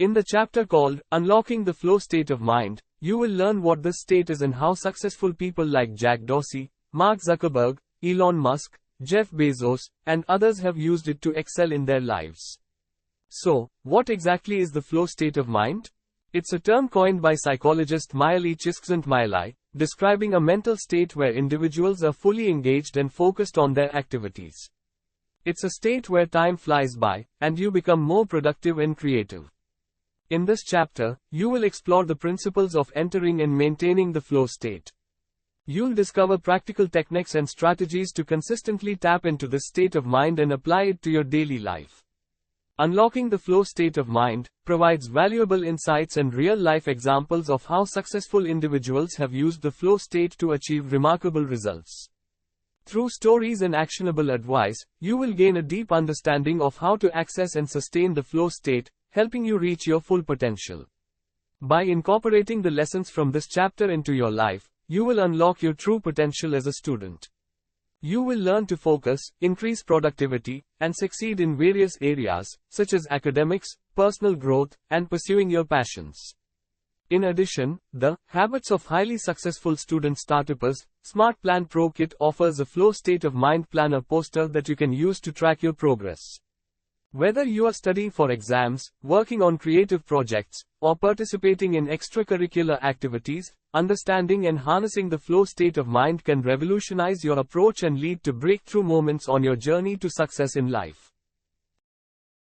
In the chapter called Unlocking the Flow State of Mind, you will learn what this state is and how successful people like Jack Dorsey, Mark Zuckerberg, Elon Musk, Jeff Bezos, and others have used it to excel in their lives. So, what exactly is the flow state of mind? It's a term coined by psychologist Mihaly Csikszentmihalyi, describing a mental state where individuals are fully engaged and focused on their activities. It's a state where time flies by, and you become more productive and creative. In this chapter, you will explore the principles of entering and maintaining the flow state. You'll discover practical techniques and strategies to consistently tap into this state of mind and apply it to your daily life. Unlocking the Flow State of Mind provides valuable insights and real-life examples of how successful individuals have used the flow state to achieve remarkable results. Through stories and actionable advice, you will gain a deep understanding of how to access and sustain the flow state, helping you reach your full potential. By incorporating the lessons from this chapter into your life, you will unlock your true potential as a student. You will learn to focus, increase productivity, and succeed in various areas, such as academics, personal growth, and pursuing your passions. In addition, the Habits of Highly Successful Student Startups Smart Plan Pro Kit offers a flow state of mind planner poster that you can use to track your progress. Whether you are studying for exams, working on creative projects, or participating in extracurricular activities, understanding and harnessing the flow state of mind can revolutionize your approach and lead to breakthrough moments on your journey to success in life.